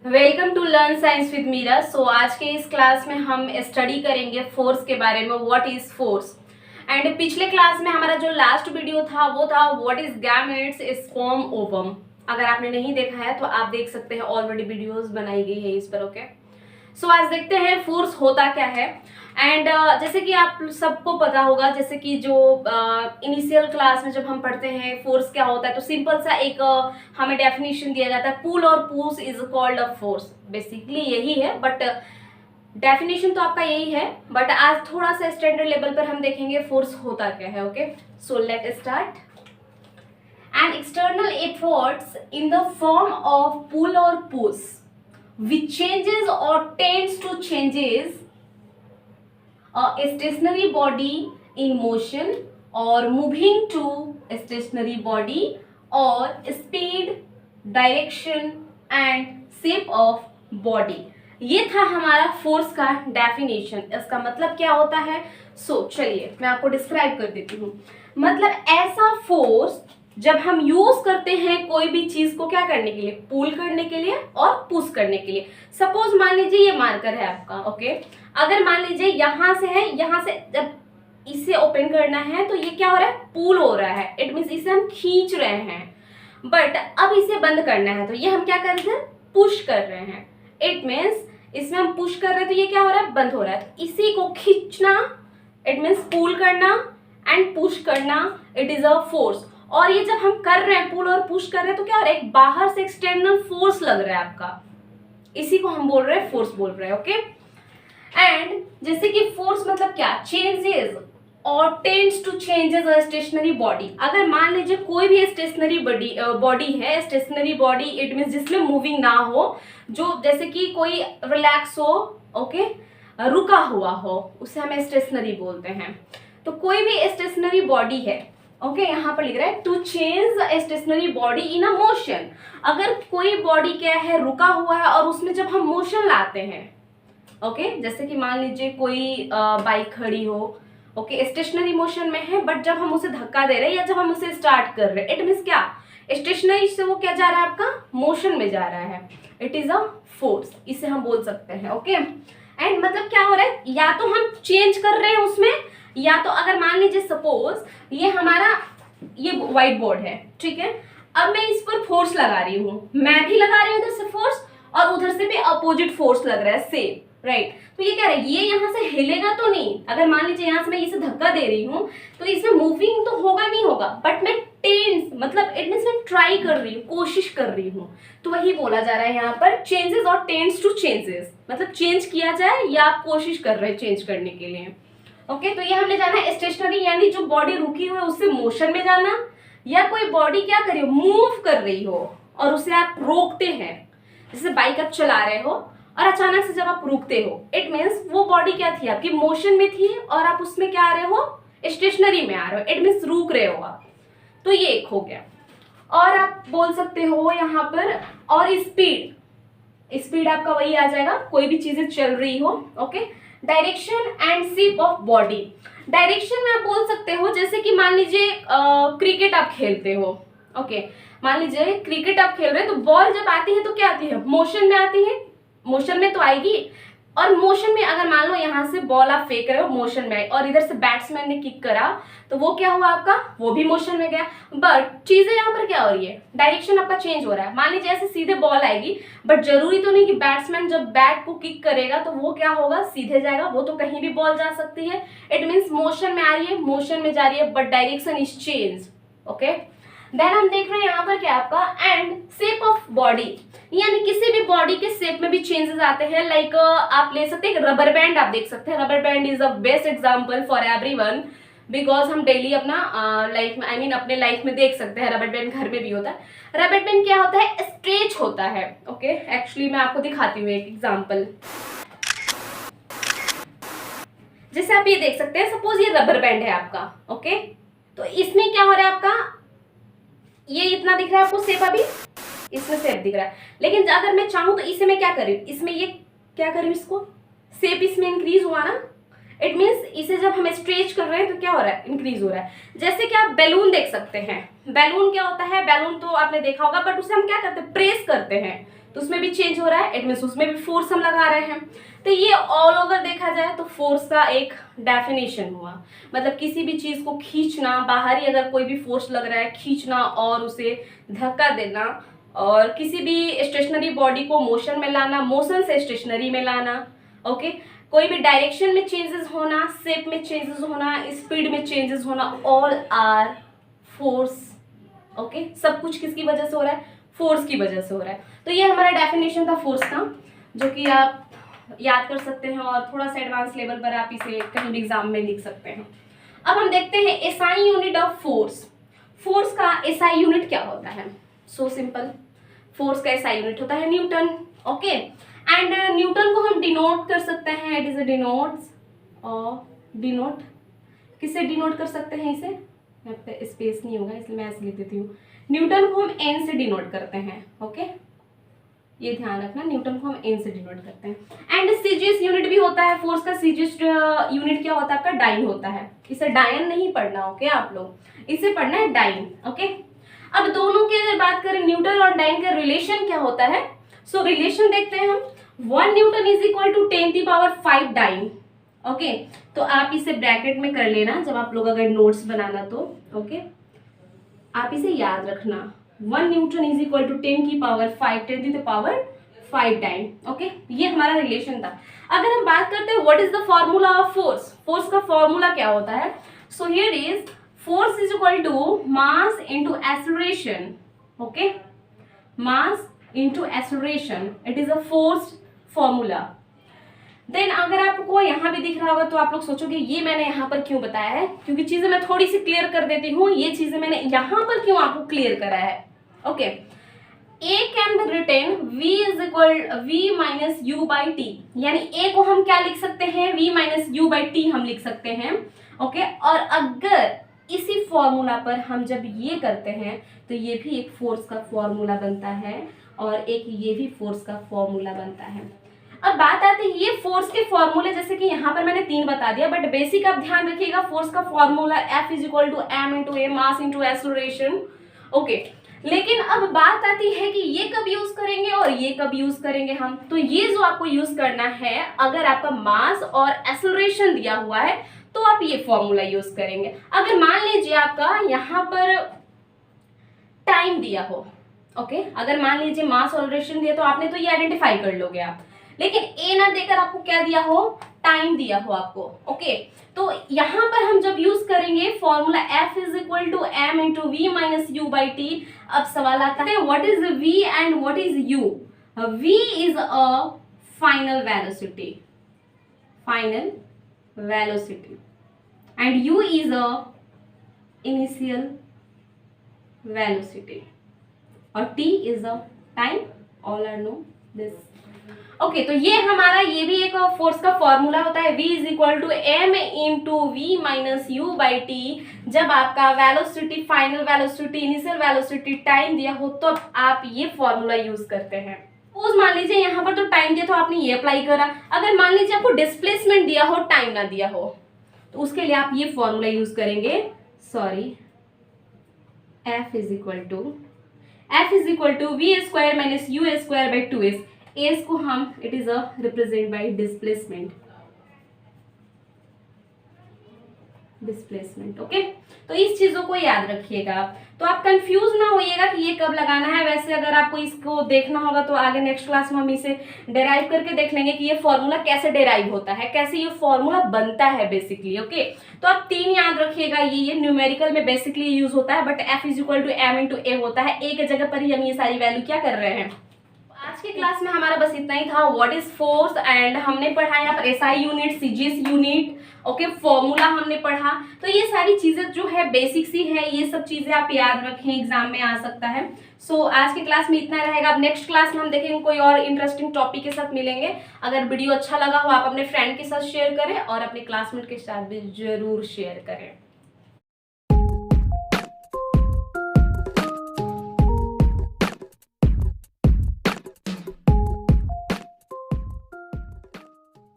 Welcome to learn science with Meera. So आज के इस क्लास में हम स्टडी करेंगे फोर्स के बारे में, व्हाट इज फोर्स। एंड पिछले क्लास में हमारा जो लास्ट वीडियो था वो था what is gametes, sperm, ovum. अगर आपने नहीं देखा है तो आप देख सकते हैं, ऑलरेडी वीडियोस बनाई गई है इस पर। ओके, सो आज देखते हैं फोर्स होता क्या है। एंड जैसे कि आप सबको पता होगा, जैसे कि जो इनिशियल क्लास में जब हम पढ़ते हैं फोर्स क्या होता है, तो सिंपल सा एक हमें डेफिनेशन दिया जाता है, पुल और push is called a force. Basically यही है, बट डेफिनेशन तो आपका यही है। बट आज थोड़ा सा स्टैंडर्ड लेवल पर हम देखेंगे फोर्स होता क्या है। Okay, so let start. An external efforts in the form of pull और push which changes or tends to changes a stationary body in motion or moving to a stationary body or speed, direction and shape of body। ये था हमारा force का definition. इसका मतलब क्या होता है? चलिए मैं आपको डिस्क्राइब कर देती हूँ। मतलब ऐसा फोर्स जब हम यूज करते हैं कोई भी चीज को क्या करने के लिए, पुल करने के लिए और पुश करने के लिए। सपोज मान लीजिए ये मार्कर है आपका। ओके, अगर मान लीजिए यहां से है, यहां से जब इसे ओपन करना है तो ये क्या हो रहा है, पुल हो रहा है। इट मीन्स इसे हम खींच रहे हैं। बट अब इसे बंद करना है तो ये हम क्या कर रहे हैं, पुश कर रहे हैं। इट मीन्स इसमें हम पुश कर रहे हैं तो ये क्या हो रहा है, बंद हो रहा है। तो इसी को खींचना, इट मीन्स पुल करना एंड पुश करना, इट इज अ फोर्स। और ये जब हम कर रहे हैं, पुल और पुश कर रहे हैं, तो क्या हो रहा है, एक बाहर से एक्सटर्नल फोर्स लग रहा है आपका। इसी को हम बोल रहे हैं फोर्स बोल रहे हैं। ओके, एंड जैसे कि फोर्स मतलब क्या, changes or tends to changes a stationary body. अगर मान लीजिए कोई भी स्टेशनरी बॉडी है, स्टेशनरी बॉडी इट मीन्स जिसमें मूविंग ना हो, जो जैसे कि कोई रिलैक्स हो, ओके, रुका हुआ हो, उसे हम स्टेशनरी बोलते हैं। तो कोई भी स्टेशनरी बॉडी है, ओके, यहाँ पर लिख रहा है to change stationary body in a motion. अगर कोई बॉडी क्या है, रुका हुआ है और उसमें जब हम मोशन लाते हैं, ओके, जैसे कि मान लीजिए कोई बाइक खड़ी हो, ओके, स्टेशनरी मोशन में है, बट जब हम उसे धक्का दे रहे हैं या जब हम उसे स्टार्ट कर रहे हैं, इट मीन्स क्या, स्टेशनरी से वो क्या जा रहा है, आपका मोशन में जा रहा है। इट इज अ फोर्स, इसे हम बोल सकते हैं। ओके, एंड मतलब क्या हो रहा है, या तो हम चेंज कर रहे हैं उसमें, या तो अगर मान लीजिए सपोज ये हमारा ये व्हाइट बोर्ड है, ठीक है, अब मैं इस पर फोर्स लगा रही हूँ, मैं भी लगा रही हूँ इधर से फोर्स और उधर से भी अपोजिट फोर्स लग रहा है, सेम, राइट। तो ये क्या है, ये यहाँ से हिलेगा तो नहीं। अगर मान लीजिए यहाँ से मैं इसे धक्का दे रही हूँ तो इसमें मूविंग तो होगा नहीं होगा, बट मैं टेंस मतलब इट मीन्स मैं ट्राई कर रही हूँ, कोशिश कर रही हूँ। तो वही बोला जा रहा है यहाँ पर, चेंजेस और टेंस टू चेंजेस, मतलब चेंज किया जाए या आप कोशिश कर रहे हैं चेंज करने के लिए। ओके, तो ये हमने जाना है स्टेशनरी, यानी जो बॉडी रुकी हुई है उससे मोशन में जाना, या कोई बॉडी क्या कर रही हो, मूव कर रही हो और उसे आप रोकते हैं। जैसे बाइक आप चला रहे हो और अचानक से जब आप रुकते हो, इट मीन्स वो बॉडी क्या थी, आपकी मोशन में थी और आप उसमें क्या आ रहे हो, स्टेशनरी में आ रहे हो, इट मीन्स रुक रहे हो आप। तो ये एक हो गया। और आप बोल सकते हो यहाँ पर, और स्पीड, स्पीड आपका वही आ जाएगा, कोई भी चीजें चल रही हो। Okay, direction and shape of body. Direction में आप बोल सकते हो, जैसे कि मान लीजिए क्रिकेट आप खेलते हो। ओके, मान लीजिए क्रिकेट आप खेल रहे हैं तो बॉल जब आती है तो क्या आती है, मोशन में आती है, मोशन में तो आएगी। और मोशन में अगर मान लो यहाँ से बॉल आप फेंक रहे हो, मोशन में आई, और इधर से बैट्समैन ने किक करा तो वो क्या हुआ आपका, वो भी मोशन में गया। बट चीजें यहाँ पर क्या हो रही है, डायरेक्शन आपका चेंज हो रहा है। मान लीजिए ऐसे सीधे बॉल आएगी, बट जरूरी तो नहीं कि बैट्समैन जब बैट को किक करेगा तो वो क्या होगा, सीधे जाएगा, वो तो कहीं भी बॉल जा सकती है। इट मीन्स मोशन में आ रही है, मोशन में जा रही है, but direction is change. Okay, then हम देख रहे हैं यहाँ पर क्या आपका, एंड शेप ऑफ बॉडी, यानी किसी भी बॉडी के शेप में भी चेंजेस आते हैं। लाइक आप ले सकते हैं रबर बैंड, आप देख सकते हैं rubber band is a best example for everyone, because हम डेली अपना लाइफ में, आई मीन अपने लाइफ में देख सकते हैं, रबर बैंड घर में भी होता है। रबर बैंड क्या होता है, स्ट्रेच होता है। ओके, एक्चुअली मैं आपको दिखाती हूँ एक एग्जाम्पल। जैसे आप ये देख सकते हैं, सपोज ये रबर बैंड है आपका। ओके, तो इसमें क्या हो रहा है आपका, ये इतना दिख रहा है आपको शेप, अभी इसमें शेप दिख रहा है, लेकिन अगर मैं चाहूं तो इसे मैं क्या करूं, इसमें ये क्या करूं, इसको शेप इसमें इंक्रीज हुआ ना। इट मीन्स इसे जब हम स्ट्रेच कर रहे हैं तो क्या हो रहा है, इंक्रीज हो रहा है। जैसे कि आप बैलून देख सकते हैं, बैलून क्या होता है, बैलून तो आपने देखा होगा, बट उसे हम क्या करते हैं, प्रेस करते हैं। तो उसमें भी चेंज हो रहा है, इट मीन्स उसमें भी फोर्स हम लगा रहे हैं। तो ये ऑल ओवर देखा जाए तो फोर्स का एक डेफिनेशन हुआ, मतलब किसी भी चीज को खींचना, बाहरी अगर कोई भी फोर्स लग रहा है, खींचना और उसे धक्का देना, और किसी भी स्टेशनरी बॉडी को मोशन में लाना, मोशन से स्टेशनरी में लाना। ओके, कोई भी डायरेक्शन में चेंजेस होना, शेप में चेंजेस होना, स्पीड में चेंजेस होना, ऑल आर फोर्स। ओके, सब कुछ किसकी वजह से हो रहा है? फोर्स की वजह से हो रहा है। तो ये हमारा डेफिनेशन था फोर्स का, जो कि आप याद कर सकते हैं और थोड़ा सा एडवांस लेवल पर आप इसे कहीं भी एग्जाम में लिख सकते हैं। अब हम देखते हैं SI unit of force. Force का एसआई यूनिट क्या होता है? सो सिंपल, फोर्स का एसआई यूनिट होता है न्यूटन। ओके, एंड न्यूटन को हम डिनोट कर सकते हैं, इट इज अ डिनोट्स और डिनोट, किससे डिनोट कर सकते हैं इसे? यहाँ पे स्पेस नहीं होगा इसलिए मैं ऐसे लिख देती हूँ। न्यूटन को हम एन से डिनोट करते हैं। ओके, ये ध्यान रखना, न्यूटन को हम एन से डिनोट करते हैं। एंड सीजीएस यूनिट भी होता है फोर्स का। सीजीएस यूनिट क्या होता है आपका? डाइन होता है। इसे डायन नहीं पढ़ना, ओके आप लोग, इसे पढ़ना है डाइन। ओके, अब दोनों की अगर बात करें न्यूटन और डाइन का रिलेशन क्या होता है, सो रिलेशन देखते हैं हम। 1 newton is equal to 10⁵ dyne. Okay, तो आप इसे ब्रैकेट में कर लेना जब आप लोग अगर नोट्स बनाना तो। ओके, आप इसे याद रखना, 1 newton is equal to 10⁵ dyne. Okay, ये हमारा रिलेशन था। अगर हम बात करते हैं what is the formula of force, force का फॉर्मूला क्या होता है? So here is force is equal to mass into acceleration. Okay, mass into acceleration, it is a force formula. Then अगर आपको यहाँ भी दिख रहा होगा तो आप लोग सोचोगे ये मैंने यहाँ पर क्यों बताया है, क्योंकि चीजें मैं थोड़ी सी क्लियर कर देती हूँ। ये चीजें मैंने यहाँ पर क्यों आपको क्लियर करा है? Okay, a can be written v is equal v minus u by t, यानी ए को हम क्या लिख सकते हैं? v minus u by t हम लिख सकते हैं। ओके, और अगर इसी फॉर्मूला पर हम जब ये करते हैं तो ये भी एक फोर्स का फॉर्मूला बनता है और एक ये भी फोर्स का फॉर्मूला बनता है। अब बात आती है ये फोर्स के फॉर्मूले, जैसे कि यहाँ पर मैंने 3 बता दिया, बट बेसिक आप ध्यान रखिएगा, फोर्स का formula F is equal to m into a, mass into acceleration. Okay, लेकिन अब बात आती है कि ये कब यूज करेंगे और ये कब यूज करेंगे हम। तो ये जो आपको यूज करना है, अगर आपका मास और एक्सेलरेशन दिया हुआ है तो आप ये फॉर्मूला यूज करेंगे। अगर मान लीजिए आपका यहाँ पर टाइम दिया हो, ओके, अगर मान लीजिए मास और एक्सेलरेशन दिया तो आपने तो ये आइडेंटिफाई कर लोगे आप, लेकिन ए ना देकर आपको क्या दिया हो? टाइम दिया हो आपको। ओके, तो यहाँ पर हम जब यूज करेंगे formula F is equal to m into v minus u by t. अब सवाल आता है what is v and what is u? v is a final velocity, final velocity, and u is a initial velocity, और t is a time. All are know this. Okay, तो ये हमारा ये भी एक फोर्स का फॉर्मूला होता है, v is equal to m into v minus u by t. जब आपका velocity, final velocity, initial velocity, time दिया हो तो आप ये फॉर्मूला यूज करते हैं। सपोज मान लीजिए यहाँ पर तो टाइम दिया तो आपने ये अप्लाई करा। अगर मान लीजिए आपको डिस्प्लेसमेंट दिया हो, टाइम ना दिया हो, तो उसके लिए आप ये फॉर्मूला यूज करेंगे, sorry, F is equal to v square minus u square by 2s। S को हम it is a represent by displacement. Okay, तो इस चीजों को याद रखिएगा, तो आप कंफ्यूज ना होइएगा कि ये कब लगाना है। वैसे अगर आपको इसको देखना होगा तो आगे नेक्स्ट क्लास में हम इसे डेराइव करके देख लेंगे कि ये फॉर्मूला कैसे डेराइव होता है, कैसे ये फॉर्मूला बनता है बेसिकली। ओके, तो आप 3 याद रखिएगा, ये न्यूमेरिकल में बेसिकली यूज होता है, but F is equal to m into A होता है। ए के जगह पर ही हम ये सारी वैल्यू क्या कर रहे हैं। आज के क्लास में हमारा बस इतना ही था, व्हाट इज फोर्स, एंड हमने पढ़ा यहाँ पर SI unit, CGS unit, okay, formula हमने पढ़ा। तो ये सारी चीजें जो है बेसिक सी है, ये सब चीजें आप याद रखें, एग्जाम में आ सकता है। सो आज के क्लास में इतना रहेगा। अब नेक्स्ट क्लास में हम देखेंगे कोई और इंटरेस्टिंग टॉपिक के साथ मिलेंगे। अगर वीडियो अच्छा लगा हो आप अपने फ्रेंड के साथ शेयर करें और अपने क्लासमेट के साथ भी जरूर शेयर करें।